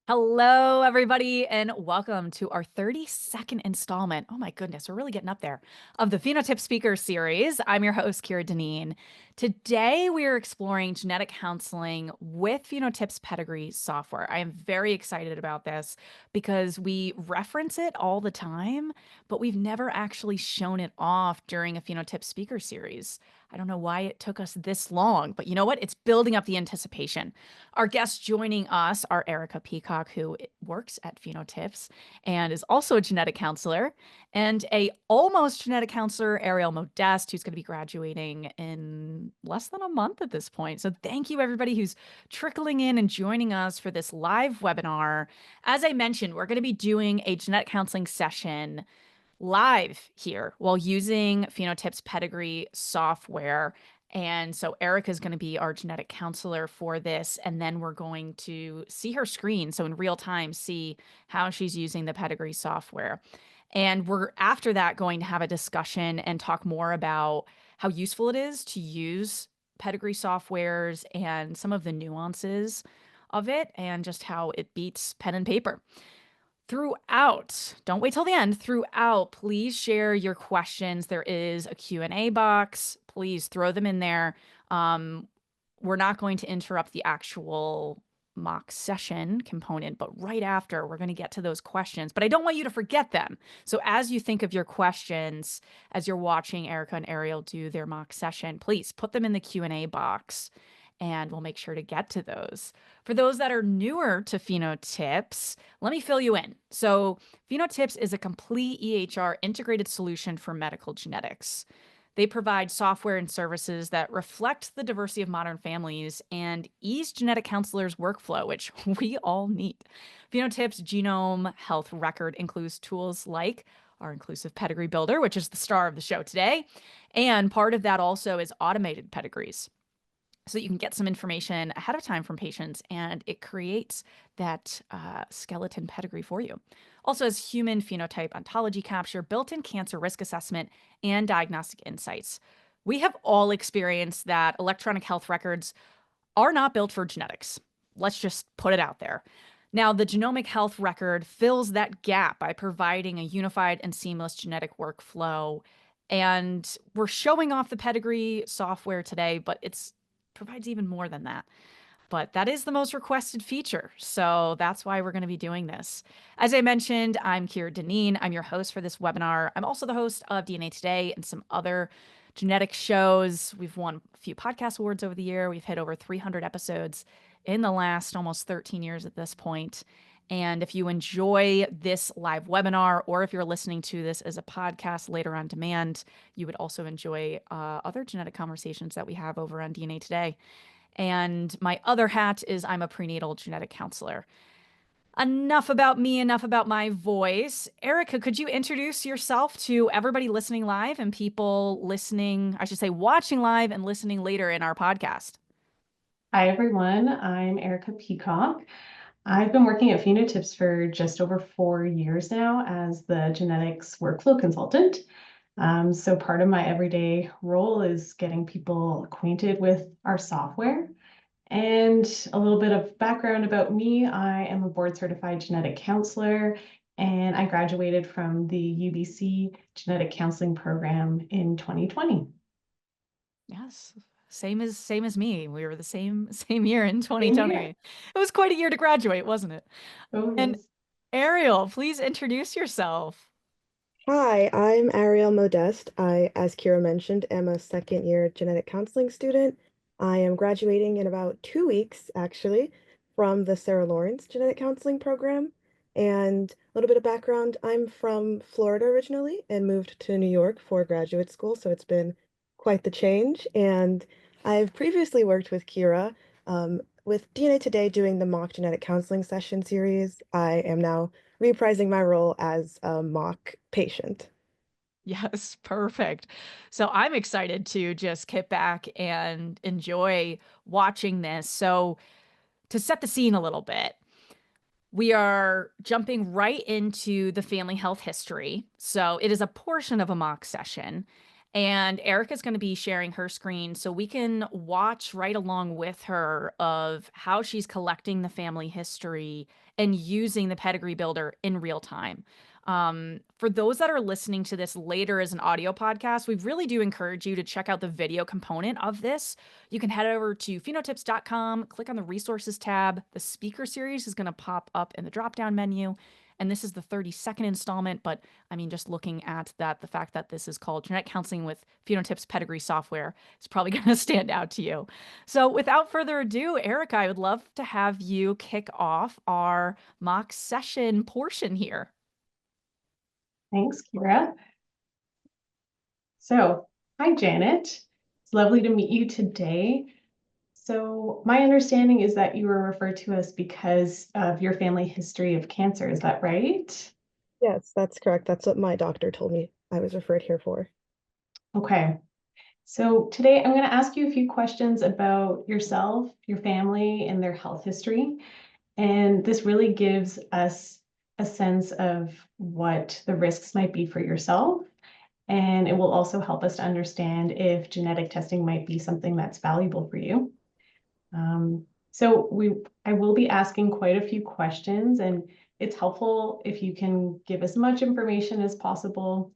Hello, everybody, and welcome to our 32nd installment. Oh my goodness, we're really getting up there of the PhenoTips Speaker Series. I'm your host, Kira Dineen. Today, we are exploring genetic counseling with PhenoTips Pedigree software. I am very excited about this because we reference it all the time, but we've never actually shown it off during a PhenoTips Speaker Series. I don't know why it took us this long, but you know what? It's building up the anticipation. Our guests joining us are Erica Peacock, who works at PhenoTips and is also a genetic counselor, and a almost genetic counselor, Ariel Modeste, who's going to be graduating in less than a month at this point. So thank you everybody who's trickling in and joining us for this live webinar. As I mentioned, we're going to be doing a genetic counseling session live here while using PhenoTips Pedigree software. And so Erica is going to be our genetic counselor for this. And then we're going to see her screen. So in real time, see how she's using the Pedigree software. And we're after that going to have a discussion and talk more about how useful it is to use Pedigree softwares and some of the nuances of it and just how it beats pen and paper. Throughout, don't wait till the end. Throughout, please share your questions. There is a Q&A box. Please throw them in there. We're not going to interrupt the actual mock session component, but right after, we're going to get to those questions. But I don't want you to forget them. So as you think of your questions, as you're watching Erica and Ariel do their mock session, please put them in the Q&A box and we'll make sure to get to those. For those that are newer to PhenoTips, let me fill you in. So, PhenoTips is a complete EHR integrated solution for medical genetics. They provide software and services that reflect the diversity of modern families and ease genetic counselors' workflow, which we all need. PhenoTips Genome Health Record includes tools like our inclusive pedigree builder, which is the star of the show today. And part of that also is automated pedigrees, so you can get some information ahead of time from patients and it creates that skeleton pedigree for you. Also has human phenotype ontology capture, built-in cancer risk assessment, and diagnostic insights. We have all experienced that electronic health records are not built for genetics. Let's just put it out there. Now, the genomic health record fills that gap by providing a unified and seamless genetic workflow. And we're showing off the pedigree software today, but it's provides even more than that. But that is the most requested feature. So that's why we're going to be doing this. As I mentioned, I'm Kira Dineen. I'm your host for this webinar. I'm also the host of DNA Today and some other genetic shows. We've won a few podcast awards over the year. We've hit over 300 episodes in the last almost 13 years at this point. And if you enjoy this live webinar, or if you're listening to this as a podcast later on demand, you would also enjoy other genetic conversations that we have over on DNA Today. And my other hat is I'm a prenatal genetic counselor. Enough about me, enough about my voice. Erica, could you introduce yourself to everybody listening live and people listening, I should say, watching live and listening later in our podcast? Hi, everyone. I'm Erica Peacock. I've been working at PhenoTips for just over 4 years now as the genetics workflow consultant. So part of my everyday role is getting people acquainted with our software. And a little bit of background about me, I am a board certified genetic counselor, and I graduated from the UBC genetic counseling program in 2020. Yes. Same as me. We were the same year in Same 2020. here. It was quite a year to graduate, wasn't it? Oh, And yes. Ariel, please introduce yourself. Hi, I'm Ariel Modeste. I, as Kira mentioned, am a second year genetic counseling student. I am graduating in about 2 weeks, actually, from the Sarah Lawrence Genetic Counseling Program. And a little bit of background, I'm from Florida originally and moved to New York for graduate school, so it's been quite the change. And I've previously worked with Kira with DNA Today doing the mock genetic counseling session series. I am now reprising my role as a mock patient. Yes, perfect. So I'm excited to just kick back and enjoy watching this. So, to set the scene a little bit, we are jumping right into the family health history. So, it is a portion of a mock session. And Erica's going to be sharing her screen so we can watch right along with her of how she's collecting the family history and using the pedigree builder in real time. For those that are listening to this later as an audio podcast, we really do encourage you to check out the video component of this. You can head over to phenotips.com, click on the resources tab. The speaker series is going to pop up in the drop down menu. And this is the 32nd installment, but I mean, just looking at that, the fact that this is called Genetic Counseling with PhenoTips Pedigree Software is probably going to stand out to you. So, without further ado, Erica, I would love to have you kick off our mock session portion here. Thanks, Kira. So, hi, Janet. It's lovely to meet you today. So, my understanding is that you were referred to us because of your family history of cancer. Is that right? Yes, that's correct. That's what my doctor told me I was referred here for. Okay. So, today I'm going to ask you a few questions about yourself, your family, and their health history. And this really gives us a sense of what the risks might be for yourself. And it will also help us to understand if genetic testing might be something that's valuable for you. I will be asking quite a few questions, and it's helpful if you can give as much information as possible.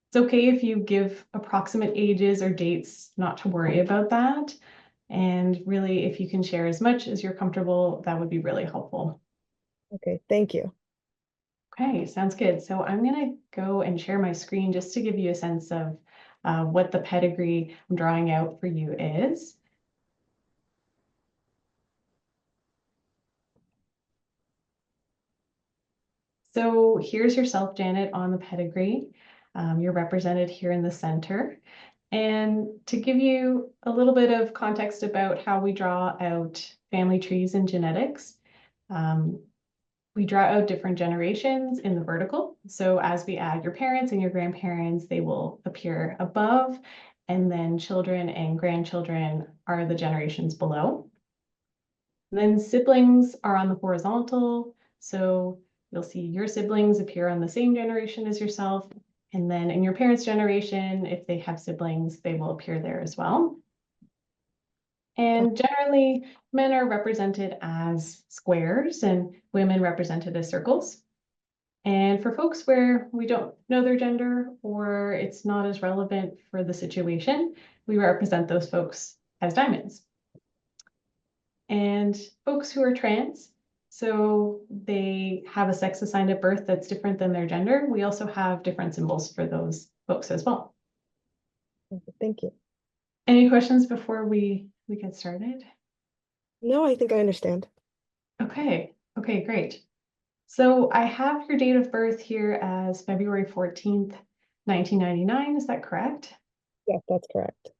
It's okay if you give approximate ages or dates, not to worry about that. And really, if you can share as much as you're comfortable, that would be really helpful. Okay, thank you. Okay, sounds good. So I'm going to go and share my screen just to give you a sense of what the pedigree I'm drawing out for you is. So here's yourself, Janet, on the pedigree. You're represented here in the center. And to give you a little bit of context about how we draw out family trees in genetics, we draw out different generations in the vertical. So as we add your parents and your grandparents, they will appear above, and then children and grandchildren are the generations below. And then siblings are on the horizontal. So you'll see your siblings appear on the same generation as yourself. And then in your parents' generation, if they have siblings, they will appear there as well. And generally, men are represented as squares and women represented as circles. And for folks where we don't know their gender or it's not as relevant for the situation, we represent those folks as diamonds. And folks who are trans, so they have a sex assigned at birth that's different than their gender, we also have different symbols for those folks as well. Thank you. Any questions before we get started? No, I think I understand. Okay, great. So I have your date of birth here as February 14th, 1999. Is that correct? Yes, that's correct.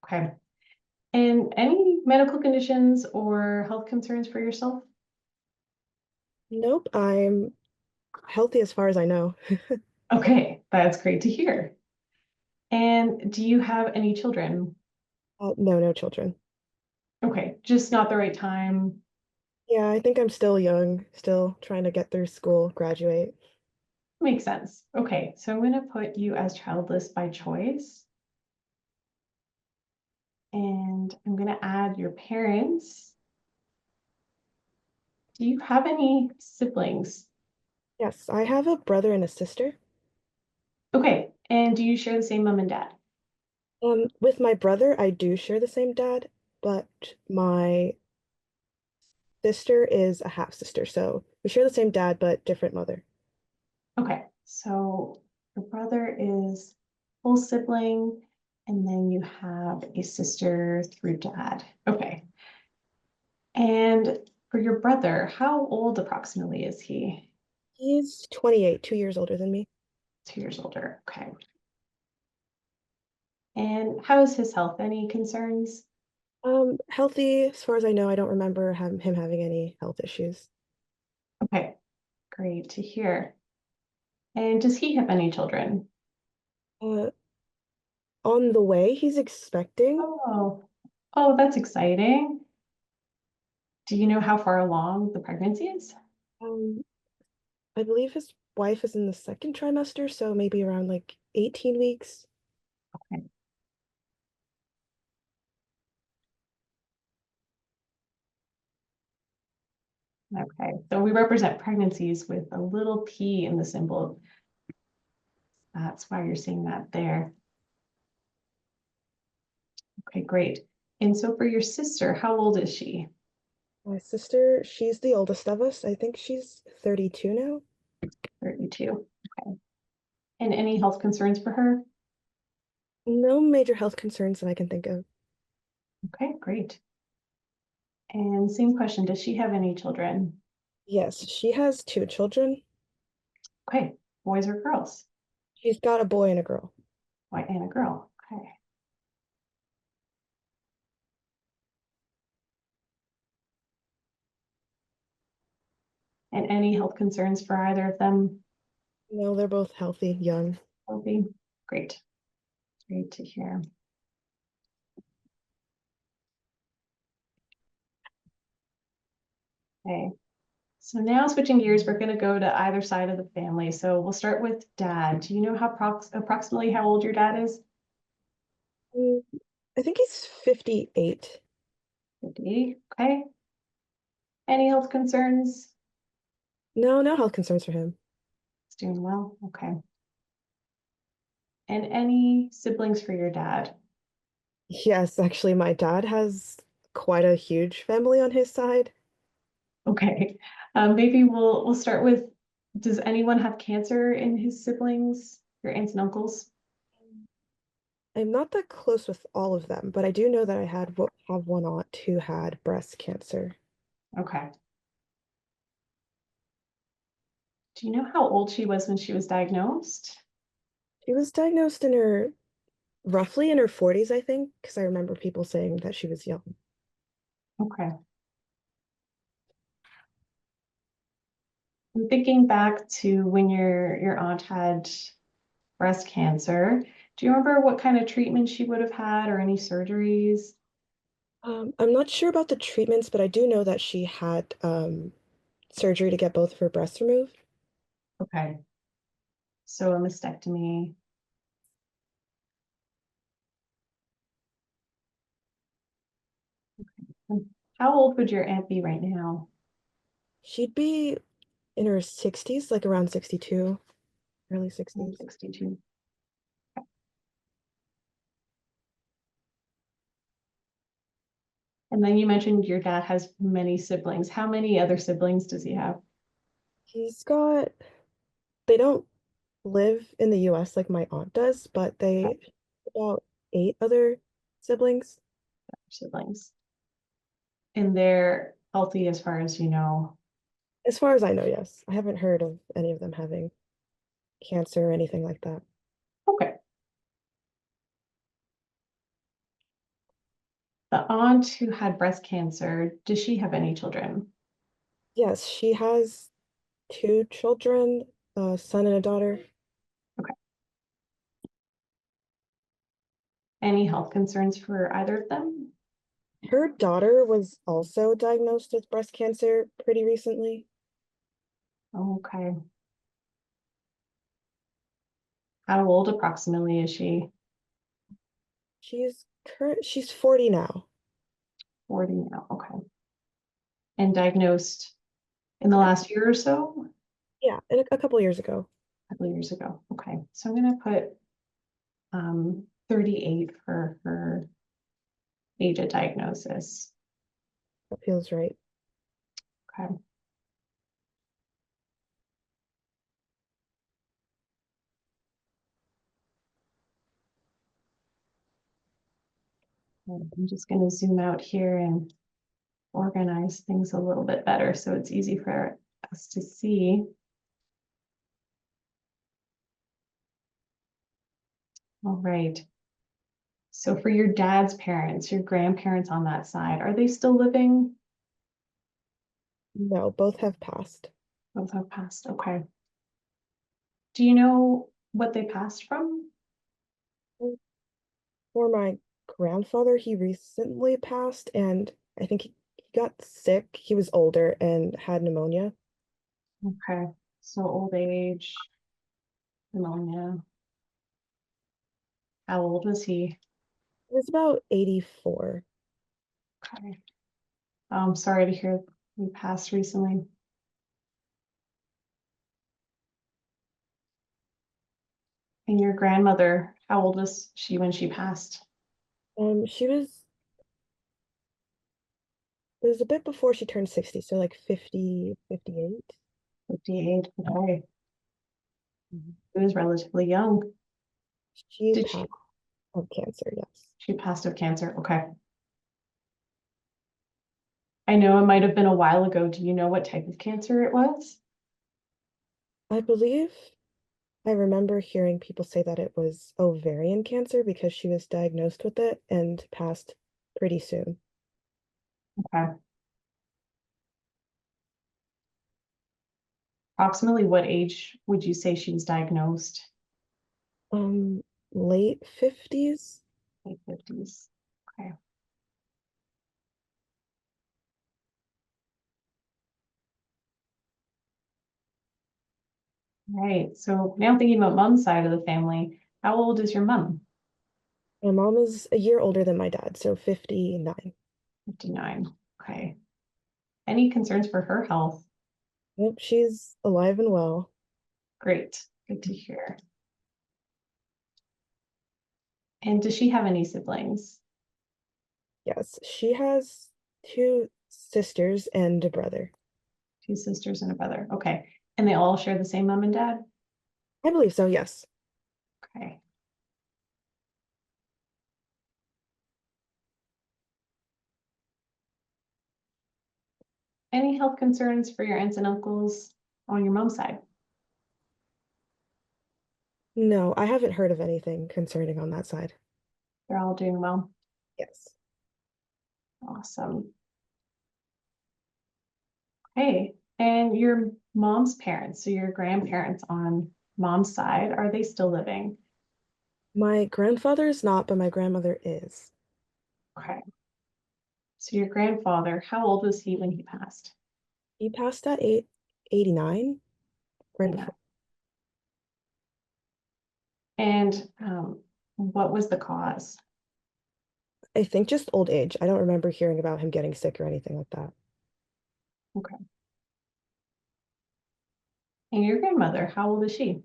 Okay. And any medical conditions or health concerns for yourself? Nope, I'm healthy as far as I know. Okay, that's great to hear. And do you have any children? No, no children. Okay, just not the right time. Yeah, I think I'm still young, still trying to get through school, graduate. Makes sense. Okay, so I'm going to put you as childless by choice. And I'm going to add your parents. Do you have any siblings? Yes, I have a brother and a sister. Okay, and do you share the same mom and dad? With my brother, I do share the same dad, but my sister is a half sister, so we share the same dad but different mother. Okay, so your brother is full sibling, and then you have a sister through dad. Okay. And for your brother, how old approximately is he? He's 28, 2 years older than me. 2 years older. Okay. And how is his health? Any concerns? Healthy, as far as I know. I don't remember him having any health issues. Okay, great to hear. And does he have any children? Uh, on the way, he's expecting. Oh, that's exciting. Do you know how far along the pregnancy is? Um, I believe his wife is in the second trimester, so maybe around like 18 weeks. Okay, so we represent pregnancies with a little p in the symbol. That's why you're seeing that there. Okay, great. And so for your sister, how old is she? My sister, she's the oldest of us. I think she's 32 now. 32. Okay. And any health concerns for her? No major health concerns that I can think of. Okay, great. And same question, does she have any children? Yes, she has two children. Okay, boys or girls? She's got a boy and a girl. Boy and a girl. Okay. And any health concerns for either of them? No, they're both healthy, young. Healthy. Great. Great to hear. Okay. So now switching gears, we're going to go to either side of the family. So we'll start with dad. Do you know how approximately how old your dad is? Mm, I think he's 58. 50. Okay. Any health concerns? No, no health concerns for him. He's doing well. Okay. And any siblings for your dad? Yes, actually, my dad has quite a huge family on his side. Okay. Maybe we'll start with, does anyone have cancer in his siblings, your aunts and uncles? I'm not that close with all of them, but I do know that I have one aunt who had breast cancer. Okay. Do you know how old she was when she was diagnosed? She was diagnosed in her roughly in her 40s, I think, because I remember people saying that she was young. Okay. I'm thinking back to when your aunt had breast cancer. Do you remember what kind of treatment she would have had or any surgeries? I'm not sure about the treatments, but I do know that she had surgery to get both of her breasts removed. Okay. So a mastectomy. How old would your aunt be right now? She'd be in her 60s, like around 62, early 60s. 62. And then you mentioned your dad has many siblings. How many other siblings does he have? He's got, they don't live in the US like my aunt does, but they about 8 other siblings. Siblings. And they're healthy as far as you know. As far as I know, yes. I haven't heard of any of them having cancer or anything like that. Okay. The aunt who had breast cancer, does she have any children? Yes, she has two children, a son and a daughter. Okay. Any health concerns for either of them? Her daughter was also diagnosed with breast cancer pretty recently. Okay. How old approximately is she? She's 40 now. 40 now. Okay. And diagnosed in the last year or so? Yeah, and a couple years ago. A couple of years ago. Okay. So I'm going to put 38 for her age of diagnosis. That feels right. Okay. I'm just going to zoom out here and organize things a little bit better so it's easy for us to see. All right. So for your dad's parents, your grandparents on that side, are they still living? No, both have passed. Both have passed. Okay. Do you know what they passed from? For my grandfather, he recently passed, and I think he got sick. He was older and had pneumonia. Okay. So old age, pneumonia. How old was he? He was about 84. Okay. Sorry to hear Who passed recently? And your grandmother, how old was she when she passed? It was a bit before she turned 60, so like 50, 58. 58. Okay. Mhm. She was relatively young. She Did passed of cancer, yes. she passed of cancer? Okay. I know it might have been a while ago. Do you know what type of cancer it was? I believe I remember hearing people say that it was ovarian cancer because she was diagnosed with it and passed pretty soon. Okay. Approximately what age would you say she was diagnosed? Um, Late 50s. Late 50s. Okay. Right. So now thinking about mom's side of the family, how old is your mom? My mom is a year older than my dad, so 59. 59. Okay. Any concerns for her health? Yep, she's alive and well. Great. Good to hear. And does she have any siblings? Yes, she has two sisters and a brother. Two sisters and a brother. Okay. And they all share the same mom and dad? I believe so, yes. Okay. Any health concerns for your aunts and uncles on your mom's side? No, I haven't heard of anything concerning on that side. They're all doing well. Yes. Awesome. Hey, and your mom's parents, so your grandparents on mom's side, are they still living? My grandfather is not, but my grandmother is. Okay. So your grandfather, how old was he when he passed? He passed at 89, right Yeah. before. And what was the cause? I think just old age. I don't remember hearing about him getting sick or anything like that. Okay. And your grandmother, how old is she?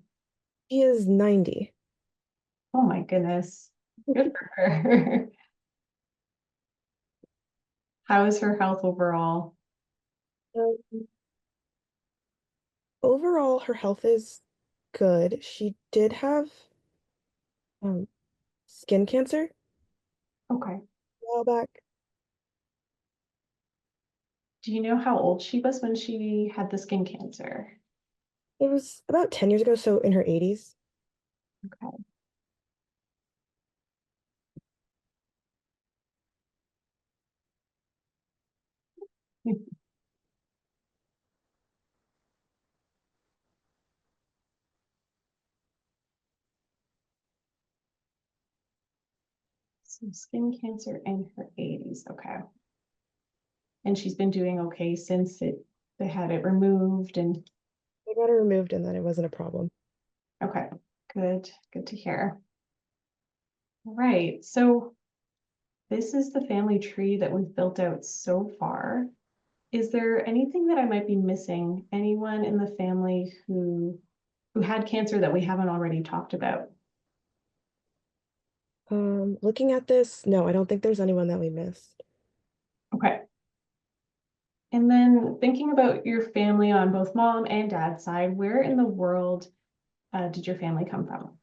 He is 90. Oh my goodness. Good for her. How is her health overall? Um, Overall, her health is good. She did have um, skin cancer Okay. a while back. Do you know how old she was when she had the skin cancer? It was about 10 years ago, so in her 80s. Okay. So skin cancer in her 80s. Okay. And she's been doing okay since they had it removed and I got her removed and then it wasn't a problem. okay, good to hear. All right, so this is the family tree that we've built out so far. Is there anything that I might be missing? Anyone in the family who had cancer that we haven't already talked about? Looking at this, no, I don't think there's anyone that we missed. Okay. And then thinking about your family on both mom and dad's side, where in the world did your family come from?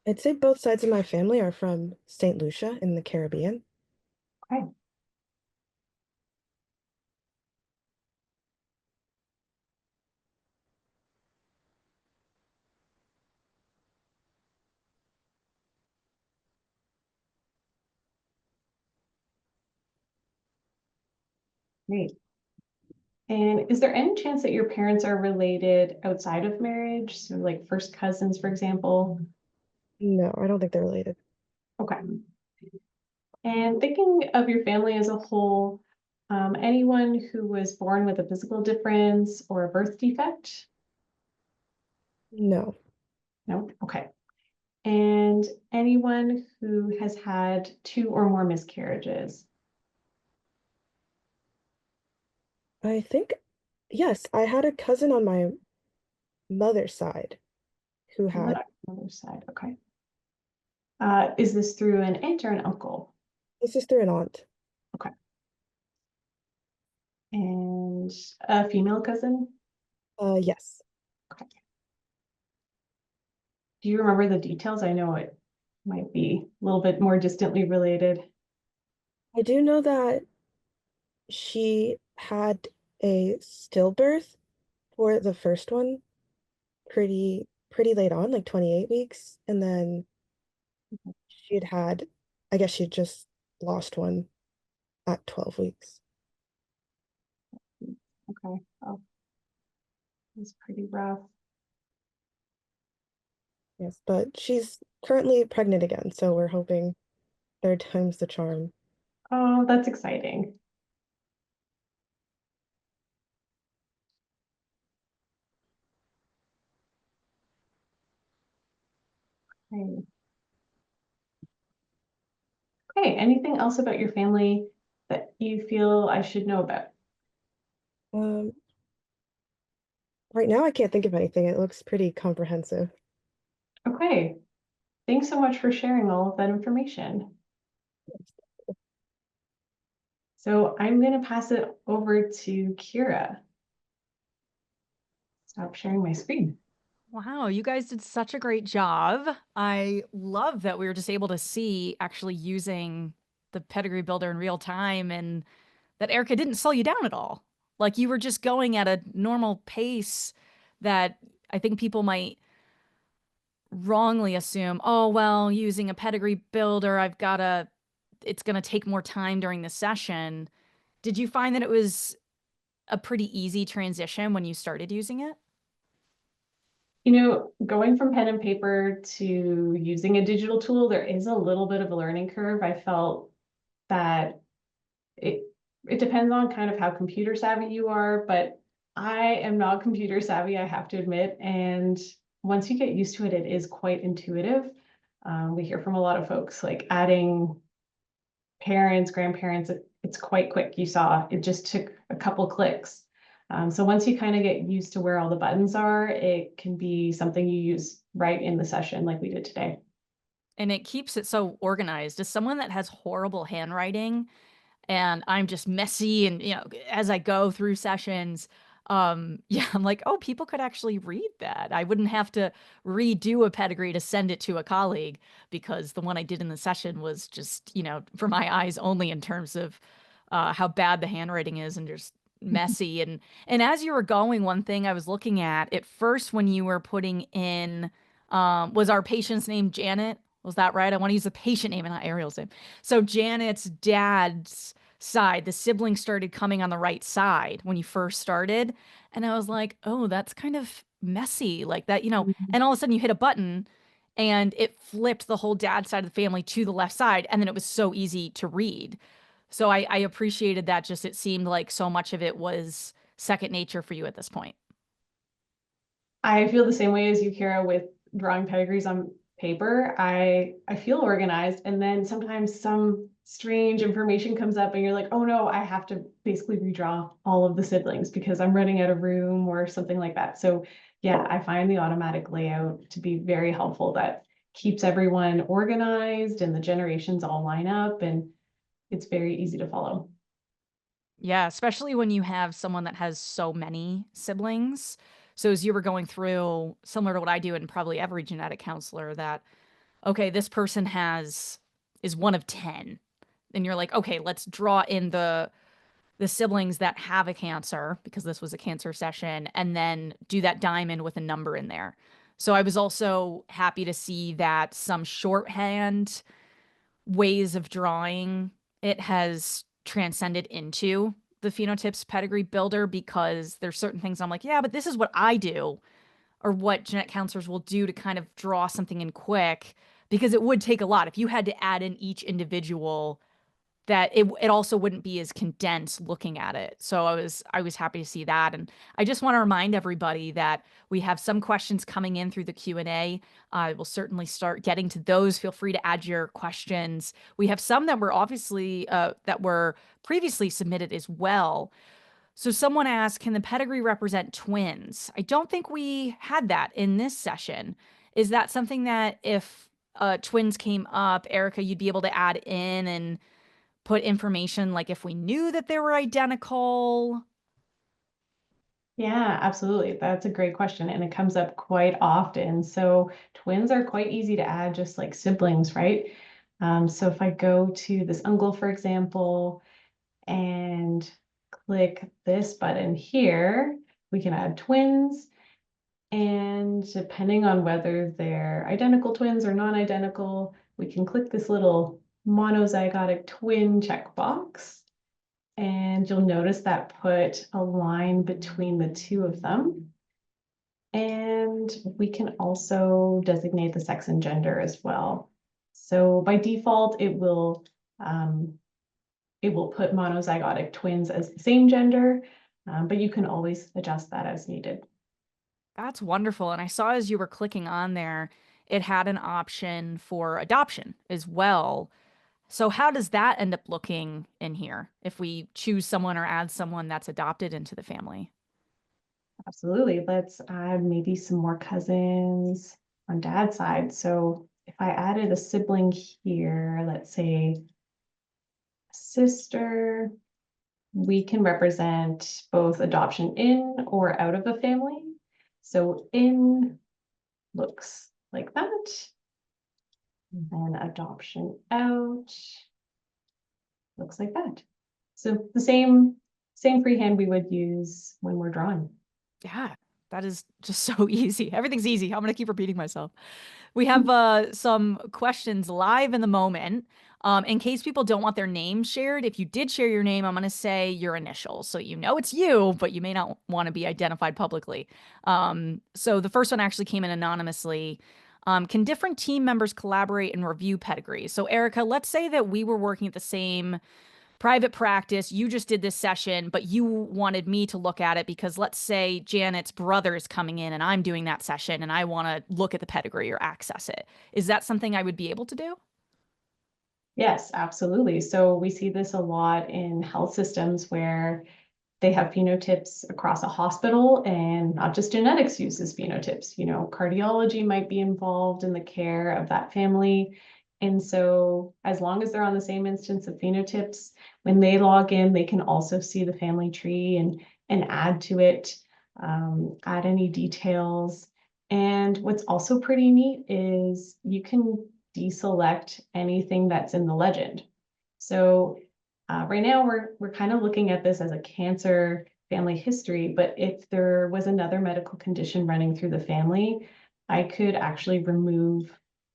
I'd say both sides of my family are from St. Lucia in the Caribbean. Okay. Great. And is there any chance that your parents are related outside of marriage? So like first cousins, for example? No, I don't think they're related. Okay. And thinking of your family as a whole, anyone who was born with a physical difference or a birth defect? No. No? Okay. And anyone who has had two or more miscarriages? I think, yes, I had a cousin on my mother's side who And then had, on the other side, okay. Is this through an aunt or an uncle? a sister and aunt. Okay. And a female cousin? Yes. Okay. Do you remember the details? I know it might be a little bit more distantly related. I do know that she had a stillbirth for the first one pretty late on, like 28 weeks, and then she'd had, I guess she'd just lost one at 12 weeks. Okay. Oh, it's pretty rough. Yes, but she's currently pregnant again, so we're hoping third time's the charm. Oh, that's exciting. Okay. Okay, anything else about your family that you feel I should know about? Um, right now I can't think of anything. It looks pretty comprehensive. Okay, thanks so much for sharing all of that information. So I'm going to pass it over to Kira. Stop sharing my screen. Wow, you guys did such a great job. I love that we were just able to see actually using the pedigree builder in real time and that Erica didn't slow you down at all. Like you were just going at a normal pace that I think people might wrongly assume, oh, well, using a pedigree builder, it's going to take more time during the session. Did you find that it was a pretty easy transition when you started using it? Going from pen and paper to using a digital tool, there is a little bit of a learning curve. I felt that it it depends on kind of how computer savvy you are, but I am not computer savvy, I have to admit. And once you get used to it, it is quite intuitive. We hear from a lot of folks like adding parents, grandparents, it's quite quick. You saw it just took a couple clicks. So once you kind of get used to where all the buttons are, it can be something you use right in the session like we did today. And it keeps it so organized. As someone that has horrible handwriting, and I'm just messy and as I go through sessions, yeah, I'm like, oh, people could actually read that. I wouldn't have to redo a pedigree to send it to a colleague because the one I did in the session was just, for my eyes only in terms of how bad the handwriting is and just messy. And as you were going, one thing I was looking at first when you were putting in, was our patient's name Janet? Was that right? I want to use the patient name and not Ariel's name. So Janet's dad's side, the siblings started coming on the right side when you first started. And I was like, oh, that's kind of messy. Like that, Mhm. and all of a sudden you hit a button and it flipped the whole dad side of the family to the left side. And then it was so easy to read. So I appreciated that. Just it seemed like so much of it was second nature for you at this point. I feel the same way as you, Kira, with drawing pedigrees on paper. I feel organized, and then sometimes some strange information comes up, and you're like, oh no, I have to basically redraw all of the siblings because I'm running out of room or something like that. So yeah, I find the automatic layout to be very helpful. That keeps everyone organized and the generations all line up, and it's very easy to follow. Yeah, especially when you have someone that has so many siblings. So as you were going through, similar to what I do and probably every genetic counselor, that okay, this person is one of 10. And you're like, okay, let's draw in the siblings that have a cancer because this was a cancer session and then do that diamond with a number in there. So I was also happy to see that some shorthand ways of drawing it has transcended into the PhenoTips Pedigree Builder because there's certain things I'm like, yeah, but this is what I do or what genetic counselors will do to kind of draw something in quick because it would take a lot. If you had to add in each individual, that it also wouldn't be as condensed looking at it. So I was happy to see that. And I just want to remind everybody that we have some questions coming in through the Q&A. I will certainly start getting to those. Feel free to add your questions. We have some that were obviously that were previously submitted as well. So someone asked, can the pedigree represent twins? I don't think we had that in this session. Is that something that if twins came up, Erica, you'd be able to add in and put information like if we knew that they were identical? Yeah, absolutely. That's a great question, and it comes up quite often. So twins are quite easy to add, just like siblings, right? So if I go to this uncle, for example, and click this button here, we can add twins. And depending on whether they're identical twins or non-identical, we can click this little monozygotic twin checkbox. And you'll notice that put a line between the two of them. And we can also designate the sex and gender as well. So by default, it will put monozygotic twins as the same gender, but you can always adjust that as needed. That's wonderful. And I saw as you were clicking on there, it had an option for adoption as well. So how does that end up looking in here if we choose someone or add someone that's adopted into the family? Absolutely. Let's add maybe some more cousins on dad's side. So if I added a sibling here, let's say a sister, we can represent both adoption in or out of a family. So in looks like that. And then adoption out looks like that. So the same freehand we would use when we're drawing. Yeah, that is just so easy. Everything's easy. I'm going to keep repeating myself. We have some questions live in the moment. In case people don't want their name shared, if you did share your name, I'm going to say your initials. So you know it's you, but you may not want to be identified publicly. So the first one actually came in anonymously. Can different team members collaborate and review pedigrees? So, Erica, let's say that we were working at the same private practice. You just did this session, but you wanted me to look at it because let's say Janet's brother is coming in and I'm doing that session and I want to look at the pedigree or access it. Is that something I would be able to do? Yes, absolutely. So we see this a lot in health systems where they have phenotypes across a hospital, and not just genetics uses phenotypes. Cardiology might be involved in the care of that family. And so as long as they're on the same instance of phenotypes, when they log in, they can also see the family tree and add to it, add any details. And what's also pretty neat is you can deselect anything that's in the legend. So right now we're kind of looking at this as a cancer family history, but if there was another medical condition running through the family, I could actually remove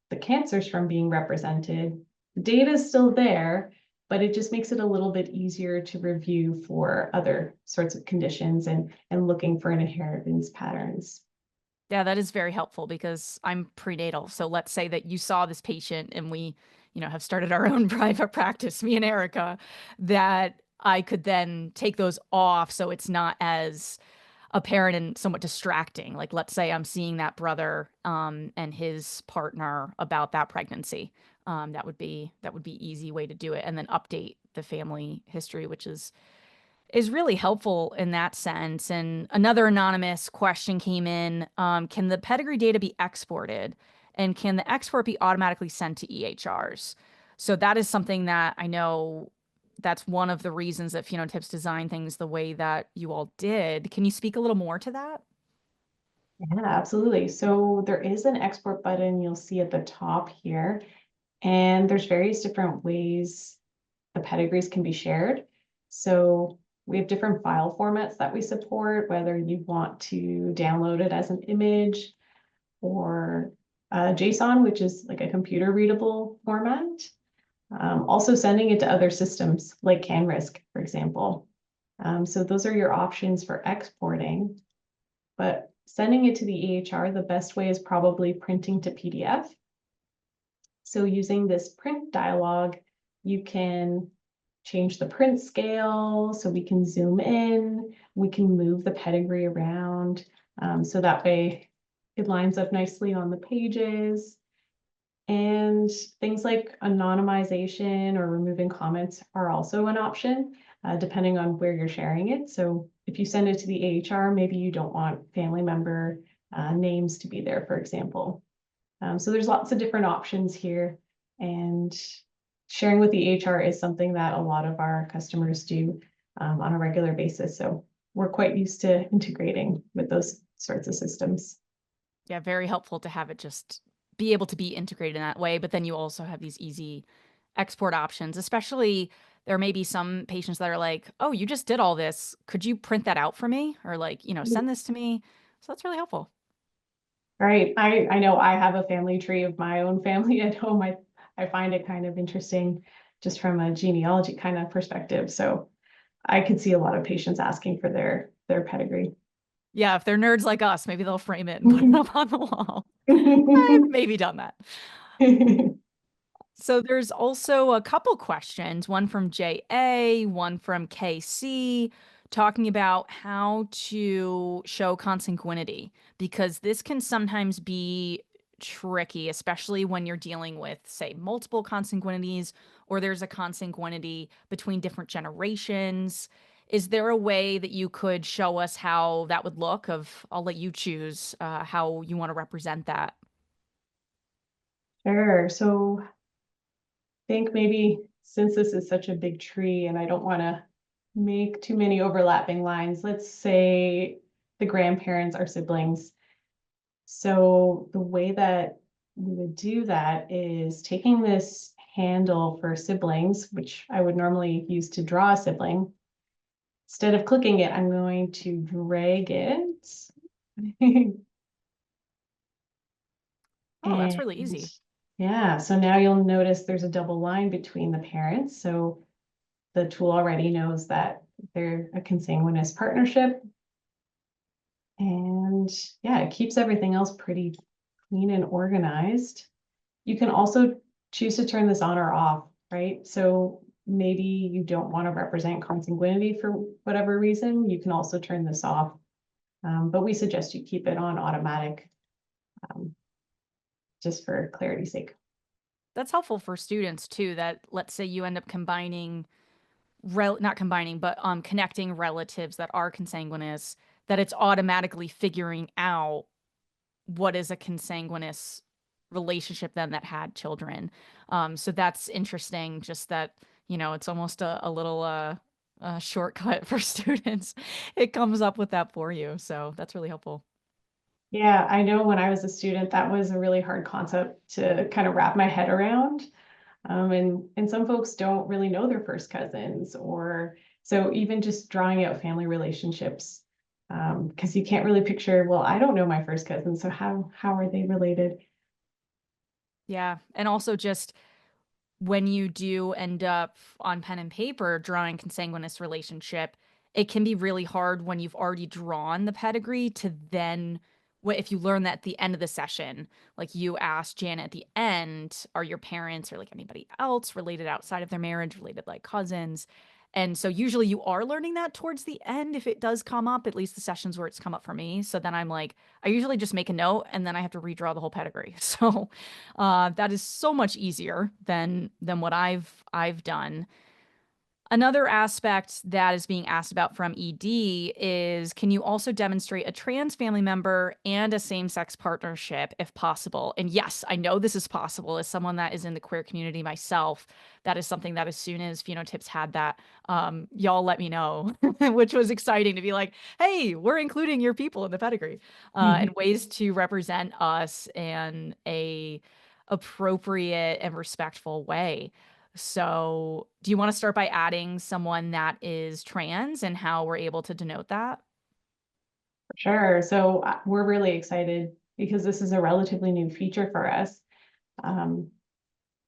the cancers from being represented. The data is still there, but it just makes it a little bit easier to review for other sorts of conditions and looking for inheritance patterns. Yeah, that is very helpful because I'm prenatal. So let's say that you saw this patient and we, have started our own private practice, me and Erica, that I could then take those off so it's not as apparent and somewhat distracting. Like let's say I'm seeing that brother and his partner about that pregnancy. That would be easy way to do it and then update the family history, which is really helpful in that sense. And another anonymous question came in. Can the pedigree data be exported? And can the export be automatically sent to EHRs? So that is something that I know that's one of the reasons that PhenoTips designed things the way that you all did. Can you speak a little more to that? Yeah, absolutely. So there is an export button you'll see at the top here, and there's various different ways the pedigrees can be shared. So we have different file formats that we support, whether you want to download it as an image or JSON, which is like a computer readable format. Also sending it to other systems like CanRisk, for example. So those are your options for exporting, but sending it to the EHR, the best way is probably printing to PDF. So using this print dialog, you can change the print scale so we can zoom in, we can move the pedigree around. So that way it lines up nicely on the pages. And things like anonymization or removing comments are also an option. depending on where you're sharing it. So if you send it to the AHR, maybe you don't want family member names to be there, for example. So there's lots of different options here, and sharing with the HR is something that a lot of our customers do on a regular basis. So we're quite used to integrating with those sorts of systems. Yeah, very helpful to have it just be able to be integrated in that way. But then you also have these easy export options, especially there may be some patients that are like, oh, you just did all this. Could you print that out for me? Or like, send this to me. So that's really helpful. Right. I know I have a family tree of my own family at home. I find it kind of interesting just from a genealogy kind of perspective. So I could see a lot of patients asking for their pedigree. Yeah, if they're nerds like us, maybe they'll frame it and put it up on the wall. I've maybe done that. So there's also a couple questions, one from JA, one from KC, talking about how to show consanguinity, because this can sometimes be tricky, especially when you're dealing with, say, multiple consanguinities, or there's a consanguinity between different generations. Is there a way that you could show us how that would look? I'll let you choose how you want to represent that. Sure. So I think maybe since this is such a big tree and I don't want to make too many overlapping lines, let's say the grandparents are siblings. So the way that we would do that is taking this handle for siblings, which I would normally use to draw a sibling. Instead of clicking it, I'm going to drag it. Oh, that's And really easy. yeah, so now you'll notice there's a double line between the parents. So the tool already knows that they're a consanguineous partnership. And yeah, it keeps everything else pretty clean and organized. You can also choose to turn this on or off, right? So maybe you don't want to represent consanguinity for whatever reason. You can also turn this off, but we suggest you keep it on automatic um, just for clarity's sake. That's helpful for students too, that let's say you end up combining not combining, but connecting relatives that are consanguineous, that it's automatically figuring out what is a consanguineous relationship then that had children. So that's interesting, just that, it's almost a little shortcut for students. It comes up with that for you. So that's really helpful. Yeah, I know when I was a student, that was a really hard concept to kind of wrap my head around. And some folks don't really know their first cousins, or so even just drawing out family relationships, because you can't really picture, well, I don't know my first cousin, so how are they related? Yeah. And also just when you do end up on pen and paper drawing consanguineous relationship, it can be really hard when you've already drawn the pedigree to then, if you learn that at the end of the session, like you asked Janet at the end, are your parents or like anybody else related outside of their marriage, related like cousins? And so usually you are learning that towards the end if it does come up, at least the sessions where it's come up for me. So then I'm like, I usually just make a note and then I have to redraw the whole pedigree. So that is so much easier than what I've done. Another aspect that is being asked about from ED is, can you also demonstrate a trans family member and a same-sex partnership if possible? And yes, I know this is possible. As someone that is in the queer community myself, that is something that as soon as PhenoTips had that, y'all let me know, which was exciting to be like, hey, we're including your people in the pedigree, and ways to represent us in a appropriate and respectful way. So, do you want to start by adding someone that is trans and how we're able to denote that? Sure. So we're really excited because this is a relatively new feature for us. Um,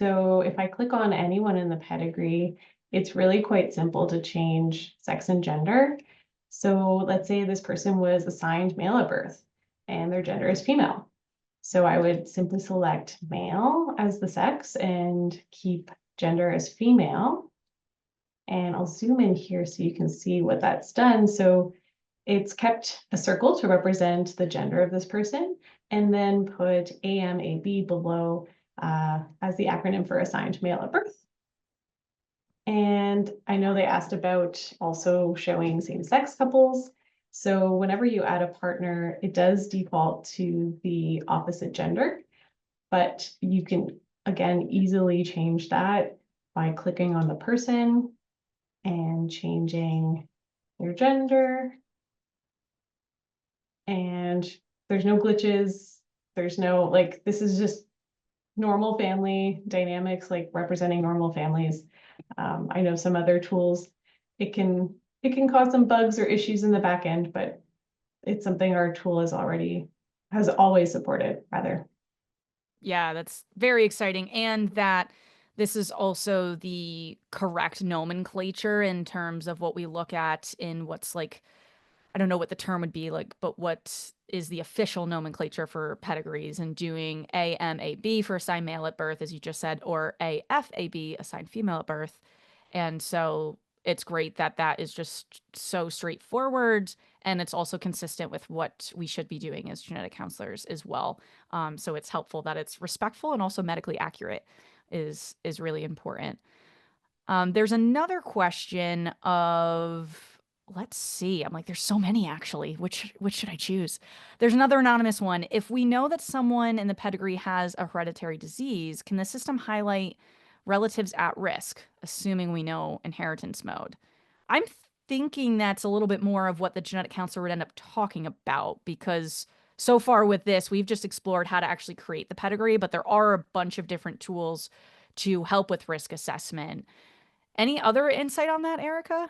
so if I click on anyone in the pedigree, it's really quite simple to change sex and gender. So let's say this person was assigned male at birth and their gender is female. So I would simply select male as the sex and keep gender as female. And I'll zoom in here so you can see what that's done. So it's kept a circle to represent the gender of this person, and then put AMAB below as the acronym for assigned male at birth. And I know they asked about also showing same-sex couples. So whenever you add a partner, it does default to the opposite gender, but you can, again, easily change that by clicking on the person and changing their gender. And there's no glitches. There's no, like, this is just normal family dynamics, like representing normal families. I know some other tools, it can cause some bugs or issues in the back end, but it's something our tool has always supported, rather. Yeah, that's very exciting. And that this is also the correct nomenclature in terms of what we look at in what's like, I don't know what the term would be like, but what is the official nomenclature for pedigrees, and doing AMAB for assigned male at birth, as you just said, or AFAB, assigned female at birth. And so it's great that that is just so straightforward, and it's also consistent with what we should be doing as genetic counselors as well. So it's helpful that it's respectful and also medically accurate is really important. There's another question of, let's see. I'm like, there's so many actually. Which should I choose? There's another anonymous one. If we know that someone in the pedigree has a hereditary disease, can the system highlight relatives at risk, assuming we know inheritance mode? I'm thinking that's a little bit more of what the genetic counselor would end up talking about, because so far with this, we've just explored how to actually create the pedigree, but there are a bunch of different tools to help with risk assessment. Any other insight on that, Erica?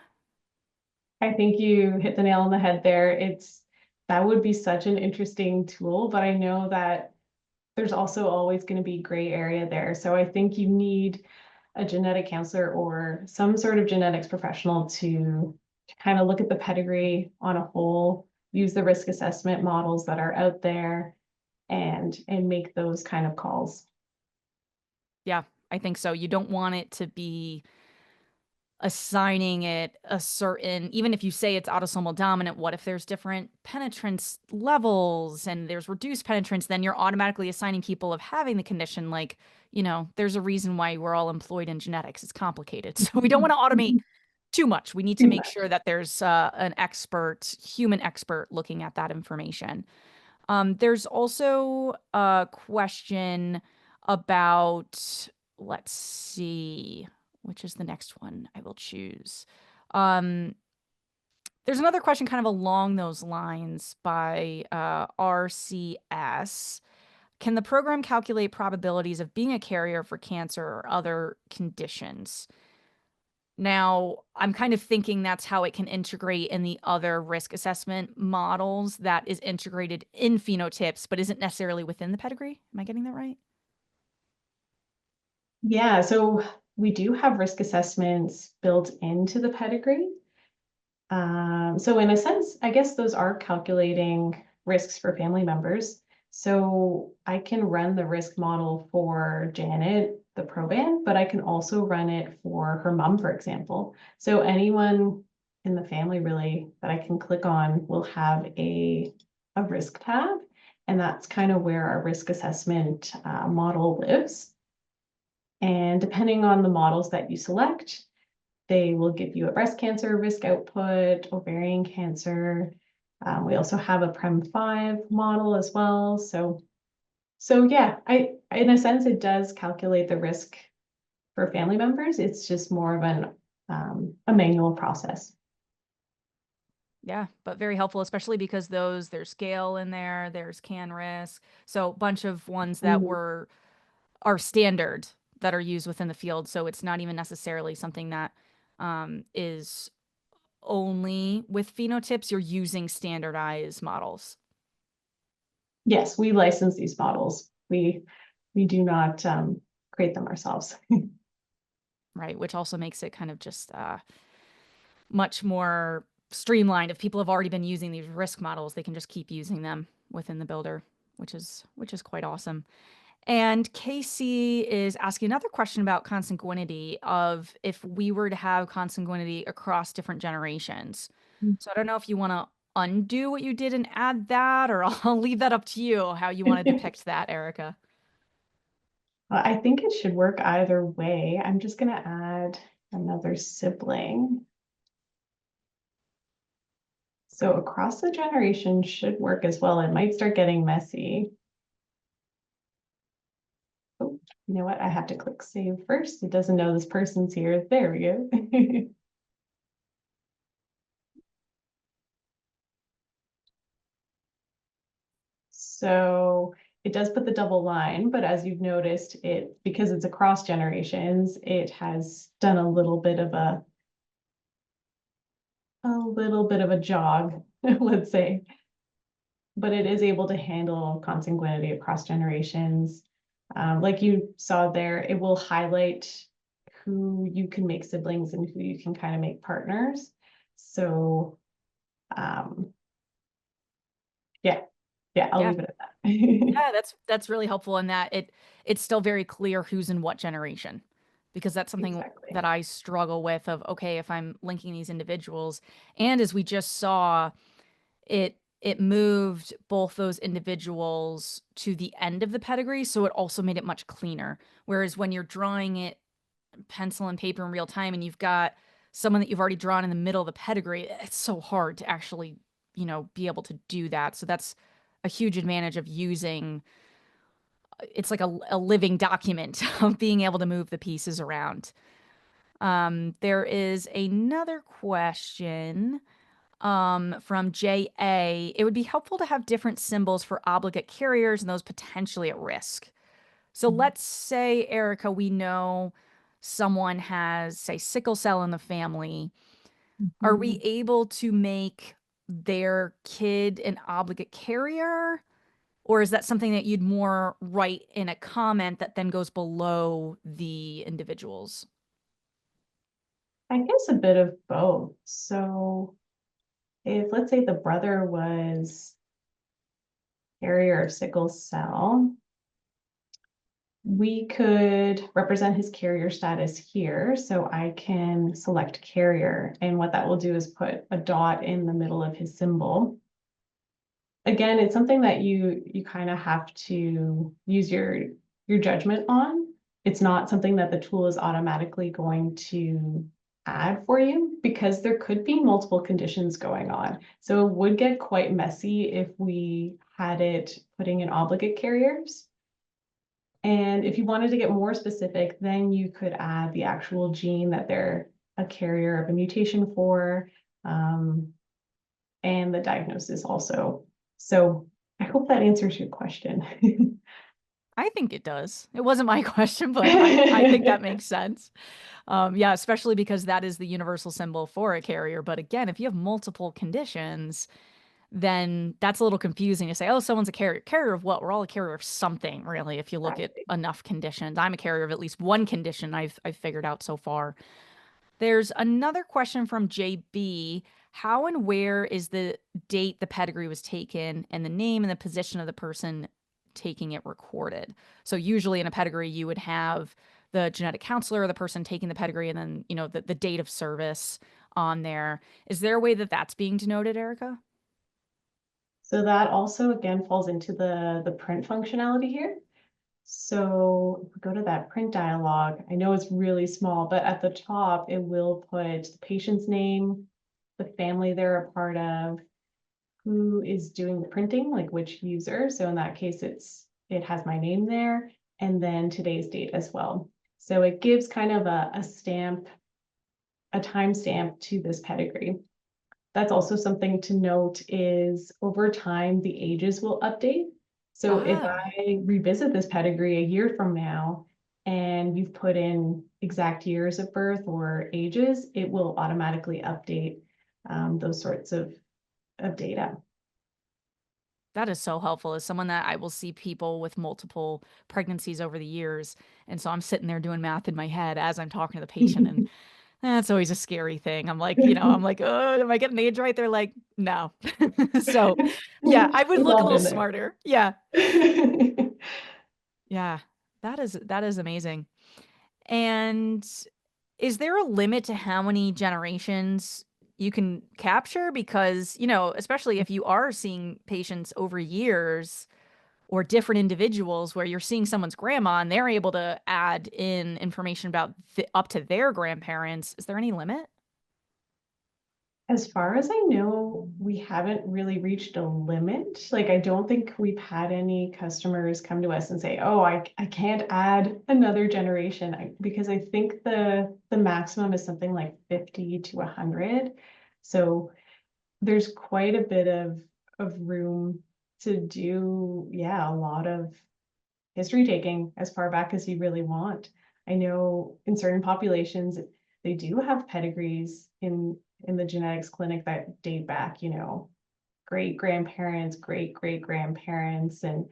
I think you hit the nail on the head there. That would be such an interesting tool, but I know that there's also always going to be gray area there. So I think you need a genetic counselor or some sort of genetics professional to kind of look at the pedigree on a whole, use the risk assessment models that are out there, and make those kind of calls. Yeah, I think so. You don't want it to be assigning it a certain, even if you say it's autosomal dominant, what if there's different penetrance levels and there's reduced penetrance, then you're automatically assigning people of having the condition. Like, there's a reason why we're all employed in genetics. It's complicated. So we don't want to automate too much. We need to Too make much. sure that there's an expert, human expert looking at that information. There's also a question about, let's see, which is the next one I will choose. Um, there's another question kind of along those lines by RCS. Can the program calculate probabilities of being a carrier for cancer or other conditions? Now, I'm kind of thinking that's how it can integrate in the other risk assessment models that is integrated in PhenoTips, but isn't necessarily within the pedigree. Am I getting that right? Yeah, so we do have risk assessments built into the pedigree. So in a sense, I guess those are calculating risks for family members. So I can run the risk model for Janet, the proband, but I can also run it for her mom, for example. So anyone in the family really that I can click on will have a risk tab. And that's kind of where our risk assessment model lives. And depending on the models that you select, they will give you a breast cancer risk output, ovarian cancer. We also have a Prem 5 model as well. So yeah, in a sense, it does calculate the risk for family members. It's just more of a manual process. Yeah, but very helpful, especially because there's scale in there, there's can risk. So a bunch of ones that Mhm. are standard that are used within the field. So it's not even necessarily something that is only with phenotypes. You're using standardized models. Yes, we license these models. We do not create them ourselves. Right, which also makes it kind of just much more streamlined. If people have already been using these risk models, they can just keep using them within the builder, which is quite awesome. And Casey is asking another question about consanguinity, of if we were to have consanguinity across different generations. So I don't know if you want to undo what you did and add that, or I'll leave that up to you how you want to depict that, Erica. I think it should work either way. I'm just going to add another sibling. So across the generation should work as well. It might start getting messy. Oh, you know what? I have to click save first. It doesn't know this person's here. There we go. So it does put the double line, but as you've noticed, because it's across generations, it has done a little bit of a jog, let's say. But it is able to handle consanguinity across generations. Like you saw there, it will highlight who you can make siblings and who you can kind of make partners. So yeah, I'll Yeah. leave it at that. Yeah, that's really helpful in that it's still very clear who's in what generation. Because that's something Exactly. that I struggle with of, okay, if I'm linking these individuals, and as we just saw, it moved both those individuals to the end of the pedigree, so it also made it much cleaner. Whereas when you're drawing it pencil and paper in real time and you've got someone that you've already drawn in the middle of the pedigree, it's so hard to actually, be able to do that. So that's a huge advantage of using it's like a living document of being able to move the pieces around. There is another question from JA. It would be helpful to have different symbols for obligate carriers and those potentially at risk. So let's say, Erica, we know someone has, say, sickle cell in the family. Are we Mhm. able to make their kid an obligate carrier? Or is that something that you'd more write in a comment that then goes below the individuals? I guess a bit of both. So if let's say the brother was carrier of sickle cell, we could represent his carrier status here. So I can select carrier, and what that will do is put a dot in the middle of his symbol. Again, it's something that you kind of have to use your judgment on. It's not something that the tool is automatically going to add for you because there could be multiple conditions going on. So it would get quite messy if we had it putting in obligate carriers. And if you wanted to get more specific, then you could add the actual gene that they're a carrier of a mutation for, and the diagnosis also. So I hope that answers your question. I think it does. It wasn't my question, but I think that makes sense. Yeah, especially because that is the universal symbol for a carrier. But again, if you have multiple conditions, then that's a little confusing to say, oh, someone's a carrier. Carrier of what? We're all a carrier of something, really, if you look at Exactly. enough conditions. I'm a carrier of at least one condition I've figured out so far. There's another question from JB. How and where is the date the pedigree was taken and the name and the position of the person taking it recorded? So usually in a pedigree, you would have the genetic counselor or the person taking the pedigree and then, the date of service on there. Is there a way that that's being denoted, Erica? So that also again falls into the print functionality here. So if we go to that print dialog, I know it's really small, but at the top, it will put the patient's name, the family they're a part of, who is doing the printing, like which user. So in that case, it has my name there, and then today's date as well. So it gives kind of a stamp, a timestamp to this pedigree. That's also something to note is over time, the ages will update. So if Ah, I revisit this pedigree a year from now and you've put in exact years of birth or ages, it will automatically update those sorts of data. that is so helpful as someone that I will see people with multiple pregnancies over the years. And so I'm sitting there doing math in my head as I'm talking to the patient. And that's always a scary thing. I'm like, oh, am I getting the age right? They're like, no. So yeah, I would We've look a all little been there. smarter. Yeah. Yeah. That is amazing. And is there a limit to how many generations you can capture? Because, especially if you are seeing patients over years, or different individuals where you're seeing someone's grandma and they're able to add in information about up to their grandparents. Is there any limit? As far as I know, we haven't really reached a limit. Like, I don't think we've had any customers come to us and say, oh, I can't add another generation, because I think the maximum is something like 50 to 100. So there's quite a bit of room to do, yeah, a lot of history taking as far back as you really want. I know in certain populations, they do have pedigrees in the genetics clinic that date back, great grandparents, great great grandparents, and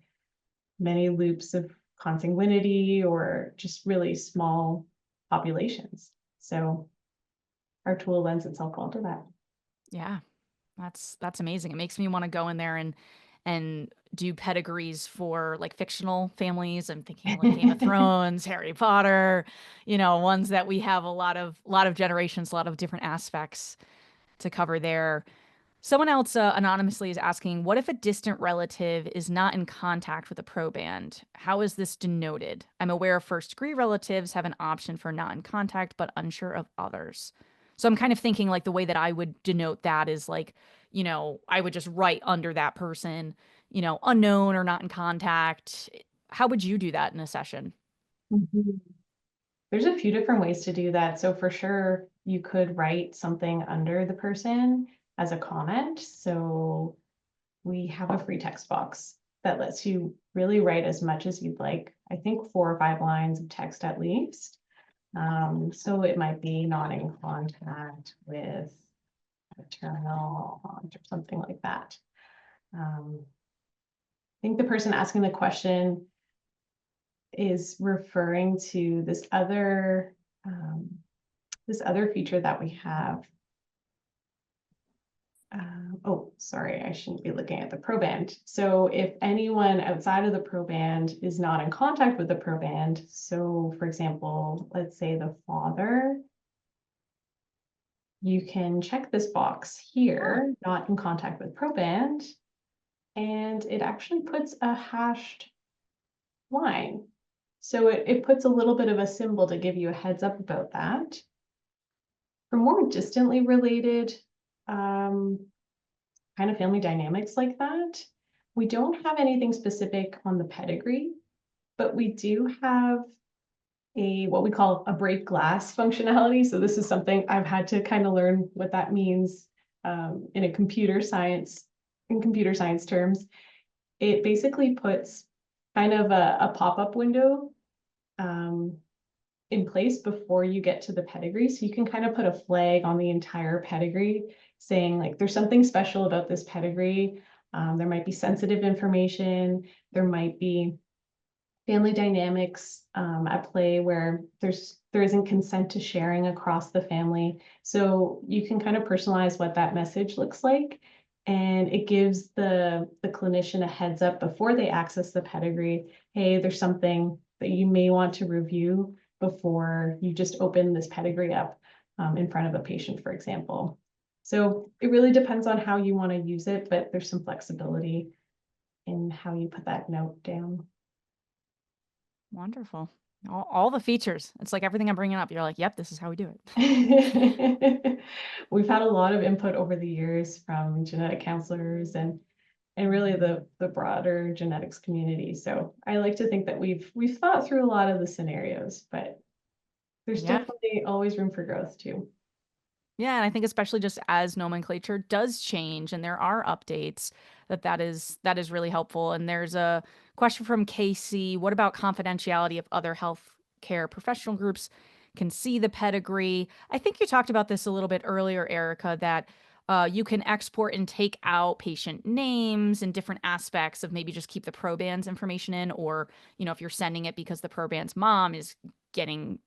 many loops of consanguinity or just really small populations. So our tool lends itself well to that. Yeah. That's amazing. It makes me want to go in there and do pedigrees for like fictional families. I'm thinking like Game of Thrones, Harry Potter, ones that we have a lot of generations, a lot of different aspects to cover there. Someone else anonymously is asking, what if a distant relative is not in contact with a proband? How is this denoted? I'm aware first degree relatives have an option for not in contact, but unsure of others. So I'm kind of thinking like the way that I would denote that is like, I would just write under that person, unknown or not in contact. How would you do that in a session? Mhm. There's a few different ways to do that. So for sure, you could write something under the person as a comment. So we have a free text box that lets you really write as much as you'd like. I think 4 or 5 lines of text at least. So it might be not in contact with maternal aunt or something like that. I think the person asking the question is referring to this other feature that we have. Oh, sorry, I shouldn't be looking at the proband. So if anyone outside of the proband is not in contact with the proband, so for example, let's say the father, you can check this box here, not in contact with proband, and it actually puts a hashed line. So it puts a little bit of a symbol to give you a heads up about that. For more distantly related kind of family dynamics like that, we don't have anything specific on the pedigree, but we do have what we call a break glass functionality. So this is something I've had to kind of learn what that means in computer science terms. It basically puts kind of a pop-up window in place before you get to the pedigree. So you can kind of put a flag on the entire pedigree saying like, there's something special about this pedigree. There might be sensitive information. There might be family dynamics at play where there isn't consent to sharing across the family. So you can kind of personalize what that message looks like. And it gives the clinician a heads up before they access the pedigree. Hey, there's something that you may want to review before you just open this pedigree up in front of a patient, for example. So it really depends on how you want to use it, but there's some flexibility in how you put that note down. Wonderful. All the features. It's like everything I'm bringing up. You're like, yep, this is how we do it. We've had a lot of input over the years from genetic counselors and really the broader genetics community. So I like to think that we've thought through a lot of the scenarios, but there's Yeah. definitely always room for growth too. Yeah, and I think especially just as nomenclature does change and there are updates, that is really helpful. And there's a question from Casey, what about confidentiality if other healthcare professional groups can see the pedigree? I think you talked about this a little bit earlier, Erica, that you can export and take out patient names and different aspects of maybe just keep the proband's information in, or, if you're sending it because the proband's mom is getting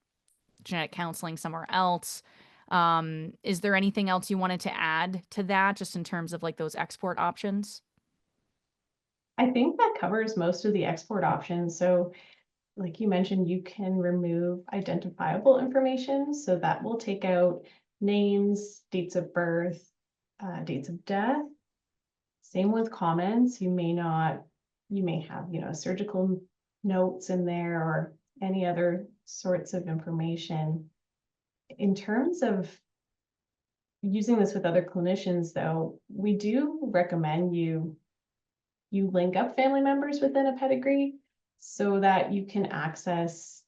genetic counseling somewhere else. Is there anything else you wanted to add to that, just in terms of like those export options? I think that covers most of the export options. So like you mentioned, you can remove identifiable information. So that will take out names, dates of birth, dates of death. Same with comments. You may not you may have, surgical notes in there or any other sorts of information. In terms of using this with other clinicians, though, we do recommend you link up family members within a pedigree so that you can access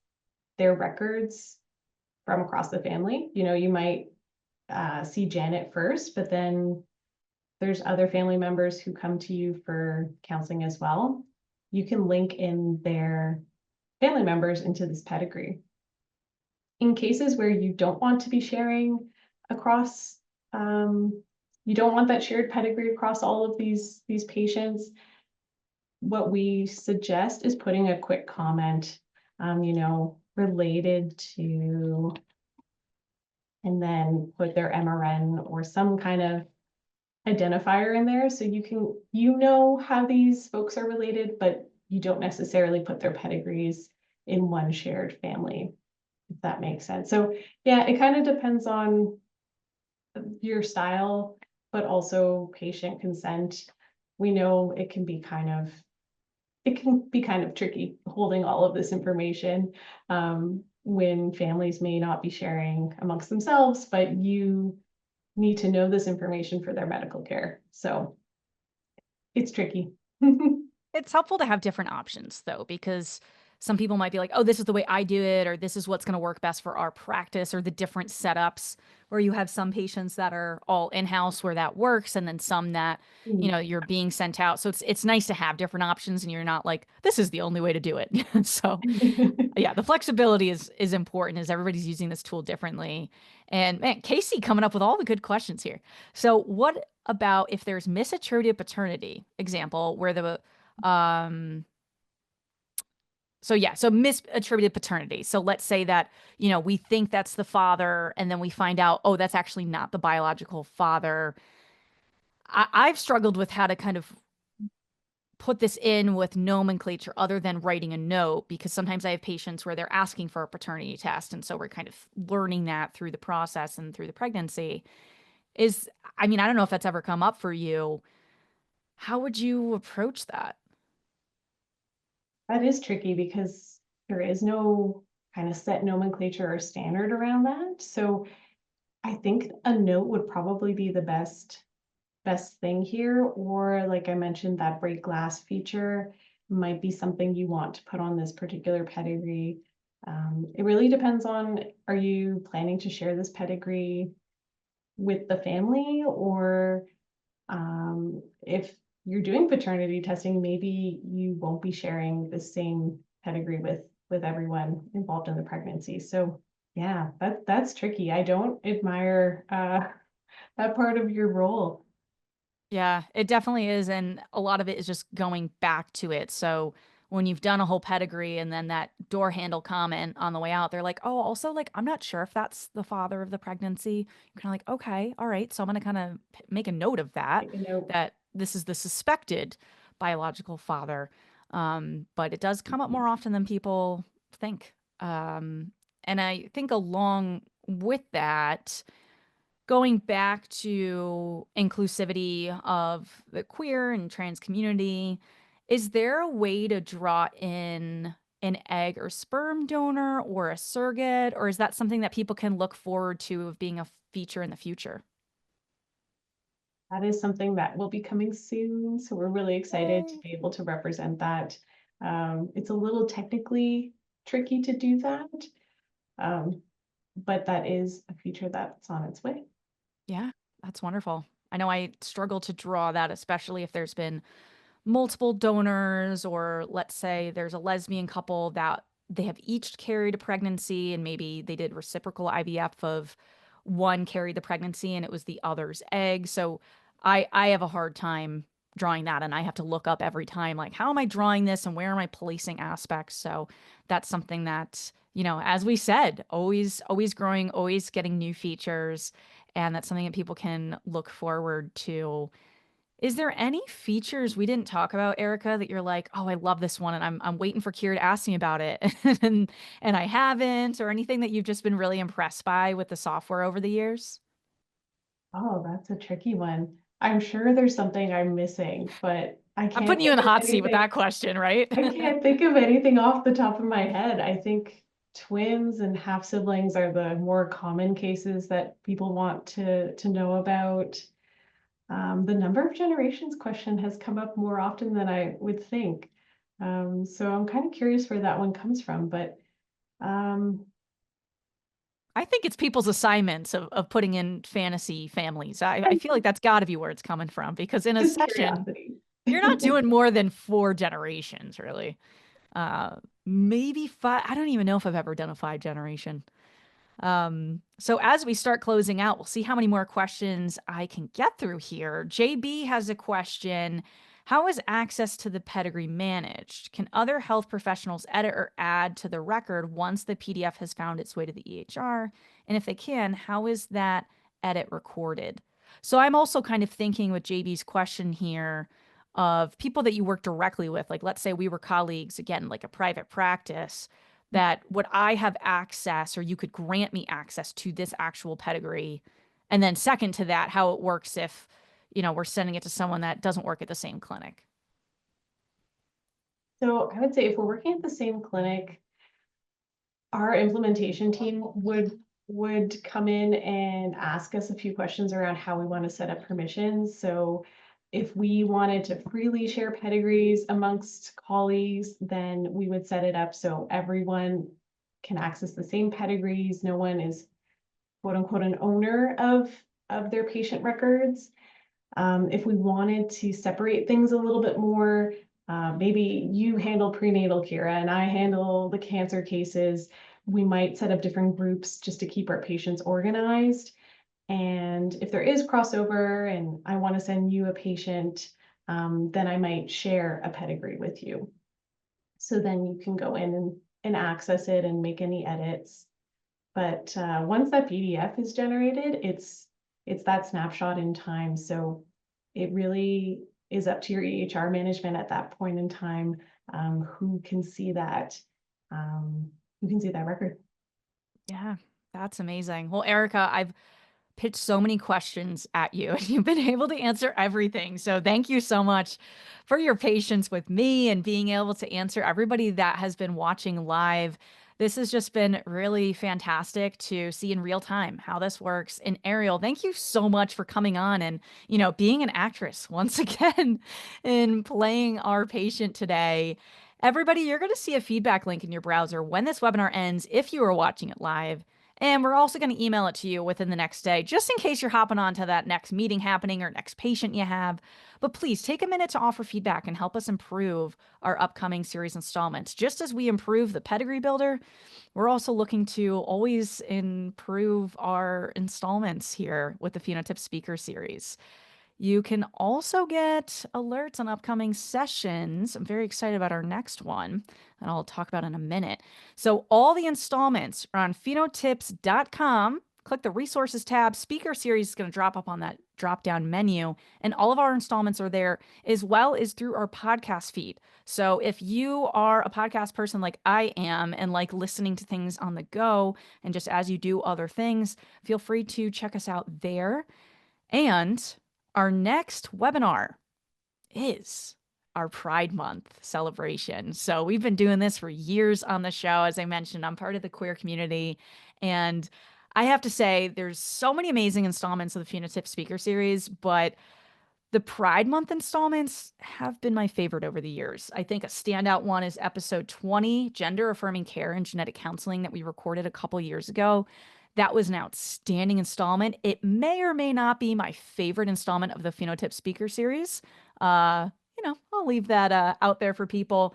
their records from across the family. You might see Janet first, but then there's other family members who come to you for counseling as well. You can link in their family members into this pedigree. In cases where you don't want to be sharing across, you don't want that shared pedigree across all of these patients, what we suggest is putting a quick comment, related to, and then put their MRN or some kind of identifier in there so you can, how these folks are related, but you don't necessarily put their pedigrees in one shared family, if that makes sense. So yeah, it kind of depends on your style, but also patient consent. We know it can be kind of tricky holding all of this information when families may not be sharing amongst themselves, but you need to know this information for their medical care. So it's tricky. It's helpful to have different options though, because some people might be like, oh, this is the way I do it, or this is what's going to work best for our practice, or the different setups where you have some patients that are all in-house where that works, and then some that, you're being sent out. So it's nice to have different options and you're not like, this is the only way to do it. So yeah, the flexibility is important as everybody's using this tool differently. And man, Casey coming up with all the good questions here. So what about if there's misattributed paternity, example, where the so misattributed paternity. So let's say that, we think that's the father and then we find out, oh, that's actually not the biological father. I've struggled with how to kind of put this in with nomenclature other than writing a note, because sometimes I have patients where they're asking for a paternity test. And so we're kind of learning that through the process and through the pregnancy. I don't know if that's ever come up for you. How would you approach that? That is tricky because there is no kind of set nomenclature or standard around that. So I think a note would probably be the best thing here, or like I mentioned, that break glass feature might be something you want to put on this particular pedigree. It really depends on, are you planning to share this pedigree with the family, or if you're doing paternity testing, maybe you won't be sharing the same pedigree with everyone involved in the pregnancy. So yeah, that's tricky. I don't admire that part of your role. Yeah, it definitely is. And a lot of it is just going back to it. So when you've done a whole pedigree and then that door handle comment on the way out, they're like, oh, also, like, I'm not sure if that's the father of the pregnancy. You're kind of like, okay, all right. So I'm going to kind of make a note of that, Make a note. that this is the suspected biological father. But it does come up more often than people think. And I think along with that, going back to inclusivity of the queer and trans community, is there a way to draw in an egg or sperm donor or a surrogate, or is that something that people can look forward to of being a feature in the future? That is something that will be coming soon. So we're really excited to Yay. be able to represent that. It's a little technically tricky to do that, but that is a feature that's on its way. Yeah, that's wonderful. I know I struggle to draw that, especially if there's been multiple donors, or let's say there's a lesbian couple that they have each carried a pregnancy and maybe they did reciprocal IVF of one carried the pregnancy and it was the other's egg. So I have a hard time drawing that, and I have to look up every time, like, how am I drawing this and where am I placing aspects? So that's something that, as we said, always growing, always getting new features, and that's something that people can look forward to. Is there any features we didn't talk about, Erica, that you're like, oh, I love this one and I'm waiting for Kira to ask me about it and I haven't, or anything that you've just been really impressed by with the software over the years? Oh, that's a tricky one. I'm sure there's something I'm missing, but I I'm can't putting you in think the of hot seat with anything. that question, right? I can't think of anything off the top of my head. I think twins and half siblings are the more common cases that people want to know about. The number of generations question has come up more often than I would think. So I'm kind of curious where that one comes from, but um, I think it's people's assignments of putting in fantasy families. I feel like that's got to be where it's coming from because in a just session, curiosity. you're not doing more than 4 generations, really. Maybe five. I don't even know if I've ever done a 5 generation. So as we start closing out, we'll see how many more questions I can get through here. JB has a question. How is access to the pedigree managed? Can other health professionals edit or add to the record once the PDF has found its way to the EHR? And if they can, how is that edit recorded? So I'm also kind of thinking with JB's question here of people that you work directly with. Like, let's say we were colleagues, again, like a private practice that would I have access or you could grant me access to this actual pedigree? And then second to that, how it works if, we're sending it to someone that doesn't work at the same clinic. So I would say if we're working at the same clinic, our implementation team would come in and ask us a few questions around how we want to set up permissions. So if we wanted to freely share pedigrees amongst colleagues, then we would set it up so everyone can access the same pedigrees. No one is quote unquote an owner of their patient records. If we wanted to separate things a little bit more, maybe you handle prenatal, Kira, and I handle the cancer cases. We might set up different groups just to keep our patients organized. And if there is crossover and I want to send you a patient, then I might share a pedigree with you. So then you can go in and access it and make any edits. But once that PDF is generated, it's that snapshot in time. So it really is up to your EHR management at that point in time, who can see that, who can see that record. Yeah, that's amazing. Well, Erica, I've pitched so many questions at you and you've been able to answer everything. So thank you so much for your patience with me and being able to answer everybody that has been watching live. This has just been really fantastic to see in real time how this works. And Ariel, thank you so much for coming on and, being an actress once again in playing our patient today. Everybody, you're going to see a feedback link in your browser when this webinar ends if you are watching it live. And we're also going to email it to you within the next day, just in case you're hopping on to that next meeting happening or next patient you have. But please take a minute to offer feedback and help us improve our upcoming series installments. Just as we improve the Pedigree Builder, we're also looking to always improve our installments here with the PhenoTips Speaker Series. You can also get alerts on upcoming sessions. I'm very excited about our next one that I'll talk about in a minute. So all the installments are on phenotips.com. Click the resources tab. Speaker series is going to drop up on that drop down menu. And all of our installments are there as well as through our podcast feed. So if you are a podcast person like I am and like listening to things on the go and just as you do other things, feel free to check us out there. And our next webinar is our Pride Month celebration. So we've been doing this for years on the show. As I mentioned, I'm part of the queer community. And I have to say, there's so many amazing installments of the PhenoTips Speaker Series, but the Pride Month installments have been my favorite over the years. I think a standout one is episode 20, Gender Affirming Care and Genetic Counseling, that we recorded a couple years ago. That was an outstanding installment. It may or may not be my favorite installment of the PhenoTips Speaker Series. I'll leave that out there for people.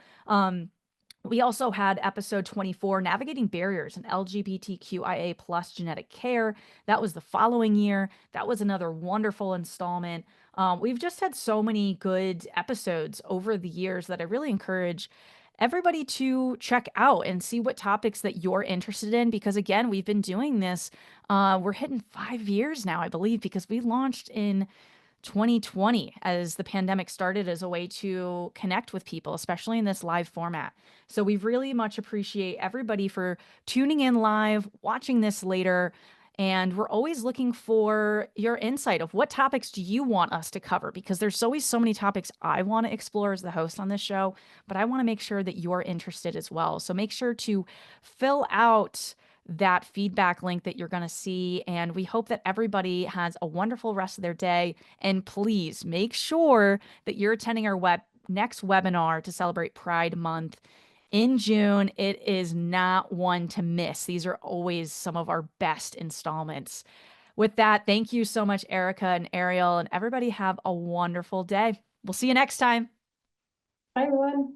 We also had episode 24, Navigating Barriers in LGBTQIA plus genetic care. That was the following year. That was another wonderful installment. We've just had so many good episodes over the years that I really encourage everybody to check out and see what topics that you're interested in. Because again, we've been doing this. We're hitting 5 years now, I believe, because we launched in 2020 as the pandemic started as a way to connect with people, especially in this live format. So we really much appreciate everybody for tuning in live, watching this later, And we're always looking for your insight of what topics do you want us to cover, because there's always so many topics I want to explore as the host on this show, but I want to make sure that you're interested as well. So make sure to fill out that feedback link that you're going to see. And we hope that everybody has a wonderful rest of their day. And please make sure that you're attending our next webinar to celebrate Pride Month in June. It is not one to miss. These are always some of our best installments. With that, thank you so much, Erica and Ariel, and everybody have a wonderful day. We'll see you next time. Bye, everyone.